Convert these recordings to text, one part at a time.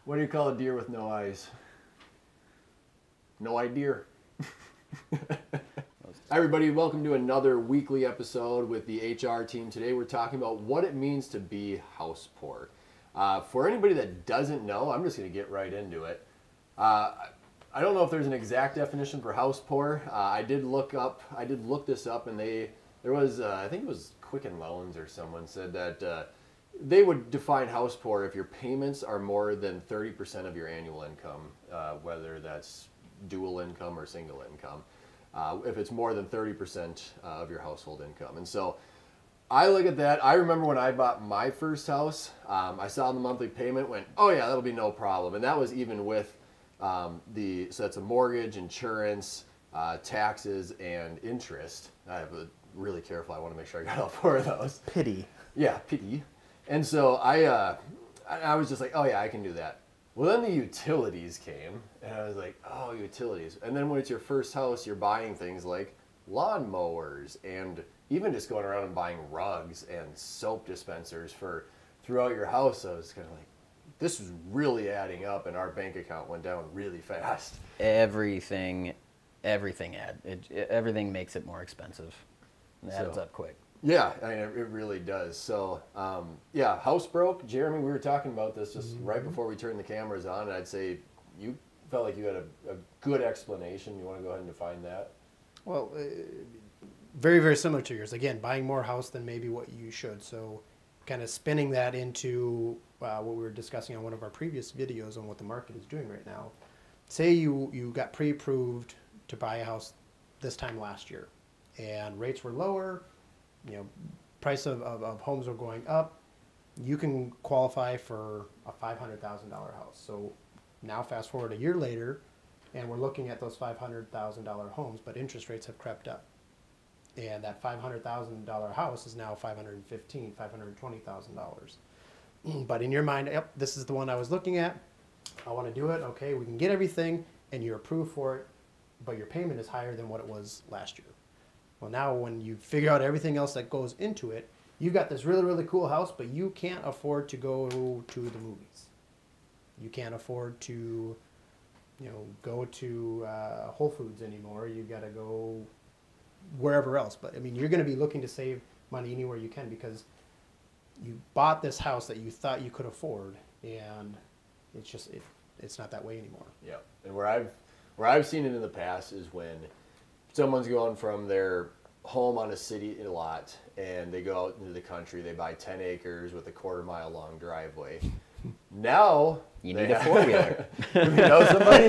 What do you call a deer with no eyes? No idea. Hi everybody, welcome to another weekly episode with the HR team. Today we're talking about what it means to be house poor. For anybody that doesn't know, I'm just going to get right into it. I don't know if there's an exact definition for house poor. I did look this up, and there was, I think it was Quicken Loans or someone said that they would define house poor if your payments are more than 30% of your annual income, whether that's dual income or single income. If it's more than 30% of your household income. And so I look at that. I remember when I bought my first house, I saw the monthly payment, went, oh yeah, that'll be no problem. And that was even with so that's a mortgage, insurance, taxes, and interest. I have a really careful. I want to make sure I got all four of those. Pity. Yeah, pity. And so I was just like, oh yeah, I can do that. Well, then the utilities came, and I was like, oh, utilities. And then when it's your first house, you're buying things like lawn mowers and even just going around and buying rugs and soap dispensers for throughout your house. So I was kind of like, this is really adding up, and our bank account went down really fast. Everything makes it more expensive. It adds up quick. Yeah, I mean, it really does. So, yeah, house broke. Jeremy, we were talking about this just right before we turned the cameras on, and I'd say you felt like you had a good explanation. You want to go ahead and define that? Well, very, very similar to yours. Again, buying more house than maybe what you should. So kind of spinning that into what we were discussing on one of our previous videos on what the market is doing right now. Say you got pre-approved to buy a house this time last year, and rates were lower. Price of homes are going up. You can qualify for a $500,000 house. So now fast forward a year later, and we're looking at those $500,000 homes, but interest rates have crept up. And that $500,000 house is now $515,000, $520,000. But in your mind, yep, this is the one I was looking at. I want to do it. Okay, we can get everything, and you're approved for it, but your payment is higher than what it was last year. Well, now when you figure out everything else that goes into it, you've got this really, really cool house, but you can't afford to go to the movies. You can't afford to, go to Whole Foods anymore. You've got to go wherever else. But, I mean, you're going to be looking to save money anywhere you can because you bought this house that you thought you could afford, and it's just, it's not that way anymore. Yeah, and where I've seen it in the past is when someone's going from their home on a city lot and they go out into the country, they buy 10 acres with a quarter-mile long driveway. Now you need a four-wheeler. You know somebody?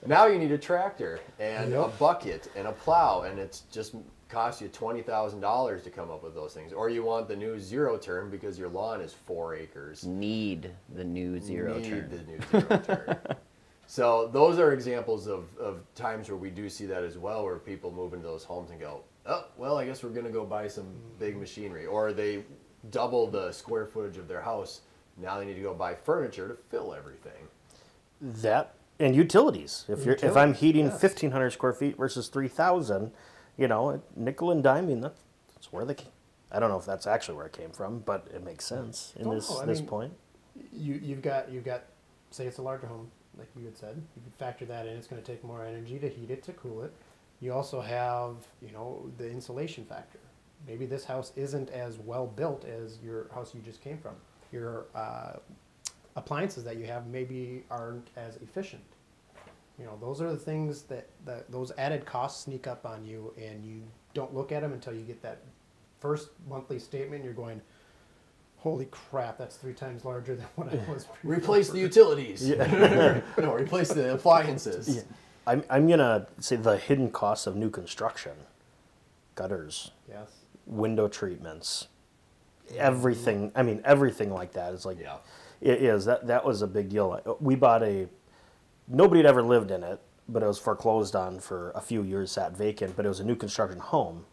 Now you need a tractor and a bucket and a plow, and it's just costs you $20,000 to come up with those things. Or you want the new zero turn because your lawn is 4 acres. Need the new zero turn. So those are examples of times where we do see that as well, where people move into those homes and go, oh, well, I guess we're going to go buy some big machinery. Or they double the square footage of their house. Now they need to go buy furniture to fill everything. That and utilities. If I'm heating 1,500 square feet versus 3,000, nickel and diming, that's where I don't know if that's actually where it came from, but it makes sense in this point. You've got, say it's a larger home, like you had said, you can factor that in. It's going to take more energy to heat it, to cool it. You also have, the insulation factor. Maybe this house isn't as well built as your house you just came from. Your appliances that you have maybe aren't as efficient. Those are the things that those added costs sneak up on you, and you don't look at them until you get that first monthly statement. You're going, holy crap, that's 3 times larger than what I was before. Replace the utilities. Yeah. No, replace the appliances. Yeah. I'm going to say the hidden costs of new construction. Gutters. Yes. Window treatments. Everything. I mean, everything like that is like, it is. That was a big deal. We bought nobody had ever lived in it, but it was foreclosed on for a few years, sat vacant, but it was a new construction home.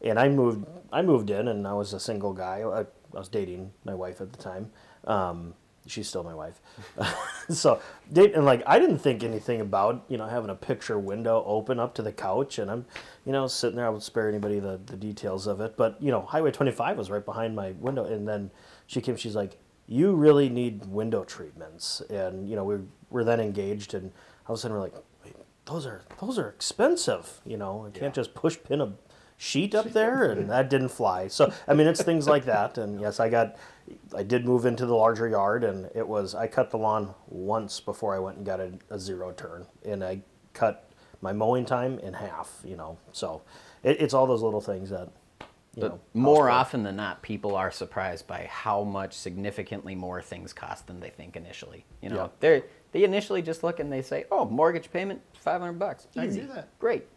And I moved in, and I was a single guy. I was dating my wife at the time. She's still my wife. So, and I didn't think anything about, having a picture window open up to the couch, and I'm, sitting there. I won't spare anybody the details of it, but, Highway 25 was right behind my window, and then she came, she's like, you really need window treatments. And, you know, we're then engaged, and all of a sudden we're like, wait, those are expensive. You know, I can't just push pin a sheet up there, and that didn't fly. So, I mean, it's things like that. And yes, I did move into the larger yard, and I cut the lawn once before I went and got a zero turn, and I cut my mowing time in half, you know. So it's all those little things that, you know. More often than not, people are surprised by how much significantly more things cost than they think initially. You know, they initially just look and they say, "Oh, mortgage payment, $500. I can Easy. do that. Great."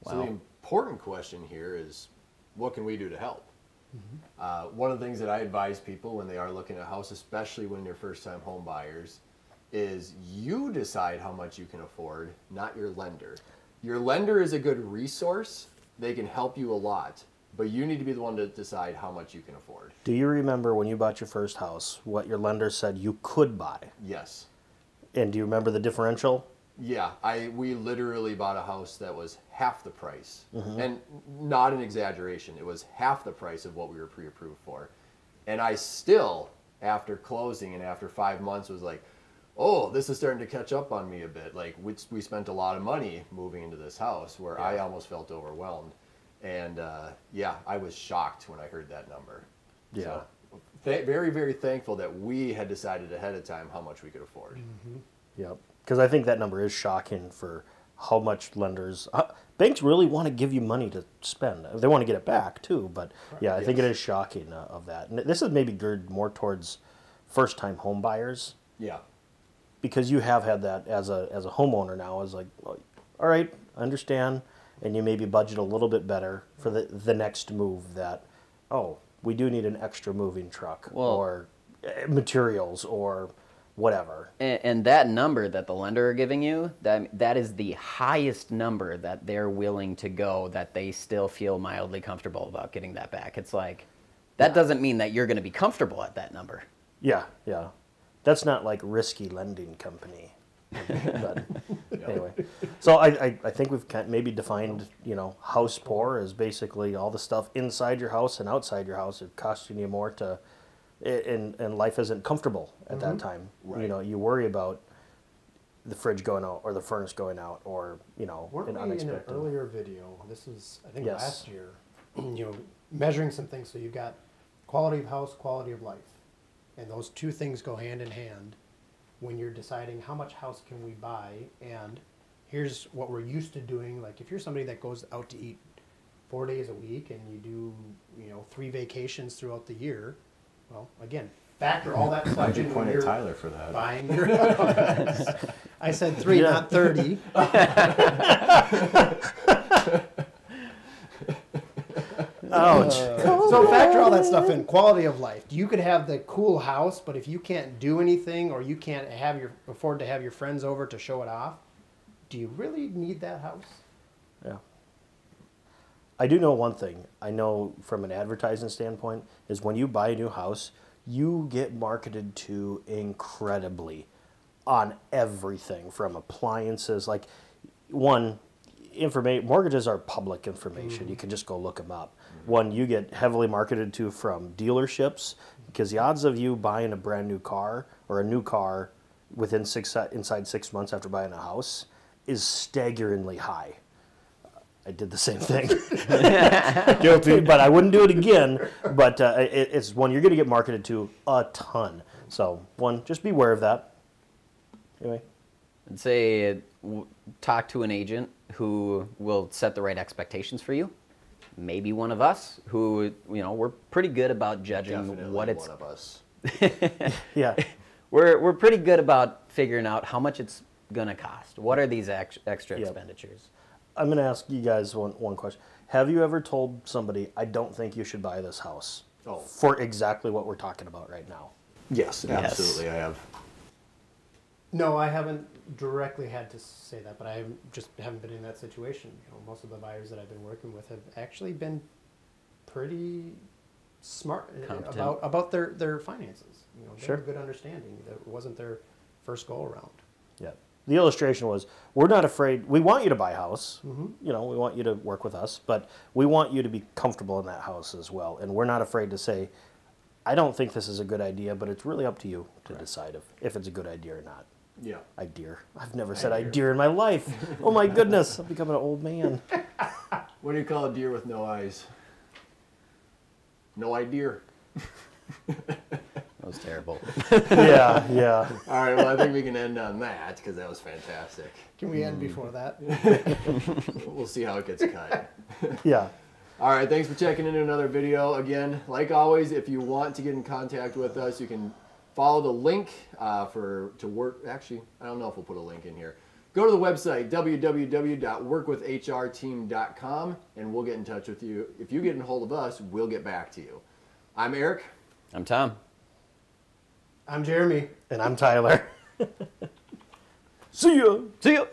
So the important question here is, what can we do to help? One of the things that I advise people when they are looking at a house, especially when they're first-time home buyers, is you decide how much you can afford, not your lender. Your lender is a good resource. They can help you a lot, but you need to be the one to decide how much you can afford. Do you remember when you bought your first house, what your lender said you could buy? Yes. And do you remember the differential? Yeah, we literally bought a house that was half the price, and not an exaggeration. It was half the price of what we were pre-approved for, and I still, after closing and after 5 months, was like, "Oh, this is starting to catch up on me a bit." Like we spent a lot of money moving into this house, where I almost felt overwhelmed, and I was shocked when I heard that number. Yeah. So, very, very thankful that we had decided ahead of time how much we could afford. Yep. Because I think that number is shocking for how much lenders, banks really want to give you money to spend. They want to get it back too, but yeah, I think it is shocking of that. And this is maybe geared more towards first-time home buyers. Yeah. Because you have had that as a homeowner now, is like, well, all right, I understand, and you maybe budget a little bit better for the next move that, oh, we do need an extra moving truck or materials or whatever. And that number that the lender are giving you, that is the highest number that they're willing to go, that they still feel mildly comfortable about getting that back. It's like, that doesn't mean that you're going to be comfortable at that number. Yeah, yeah. That's not like risky lending company. But anyway, so I think we've maybe defined, you know, house poor as basically all the stuff inside your house and outside your house. It's costing you more to, and life isn't comfortable at that time. Right. You know, you worry about the fridge going out or the furnace going out or, you know, Weren't an we unexpected. in an earlier video? This was, I think, Yes. last year. You know, measuring some things. So you've got quality of house, quality of life, and those two things go hand in hand when you're deciding how much house can we buy. And here's what we're used to doing. Like if you're somebody that goes out to eat 4 days a week and you do, you know, 3 vacations throughout the year, well, again, factor all that stuff in when you're Tyler for that. buying your house. I said 3, not 30. Ouch. So factor all that stuff in. Quality of life. You could have the cool house, but if you can't do anything or you can't afford to have your friends over to show it off, do you really need that house? Yeah. I do know one thing. I know from an advertising standpoint is when you buy a new house, you get marketed to incredibly on everything from appliances. Like mortgages are public information. You can just go look them up. One, you get heavily marketed to from dealerships because the odds of you buying a brand new car or a new car inside 6 months after buying a house is staggeringly high. I did the same thing. Guilty, but I wouldn't do it again. But it's one you're going to get marketed to a ton. So one, just beware of that. Anyway. I'd say talk to an agent who will set the right expectations for you. Maybe one of us who, you know, we're pretty good about judging Definitely what it's. one of us. Yeah. We're pretty good about figuring out how much it's gonna cost. What are these extra expenditures? I'm going to ask you guys one question. Have you ever told somebody, I don't think you should buy this house? Oh. For exactly what we're talking about right now? Yes, absolutely, I have. No, I haven't directly had to say that, but I just haven't been in that situation. You know, most of the buyers that I've been working with have actually been pretty smart about their finances. You know, they have a good understanding. That it wasn't their first go around. Yeah. The illustration was, we're not afraid. We want you to buy a house. You know, we want you to work with us, but we want you to be comfortable in that house as well. And we're not afraid to say, I don't think this is a good idea, but it's really up to you to decide if it's a good idea or not. Yeah. I've never said idea in my life. Oh my goodness, I'm becoming an old man. What do you call a deer with no eyes? No idea. That was terrible. Yeah, yeah. All right, well, I think we can end on that because that was fantastic. Can we end before that? We'll see how it gets cut. Yeah. All right, thanks for checking into another video. Again, like always, if you want to get in contact with us, you can follow the link to work. Actually, I don't know if we'll put a link in here. Go to the website, www.workwithhrteam.com, and we'll get in touch with you. If you get in hold of us, we'll get back to you. I'm Eric. I'm Tom. I'm Jeremy. And I'm Tyler. See ya. See ya.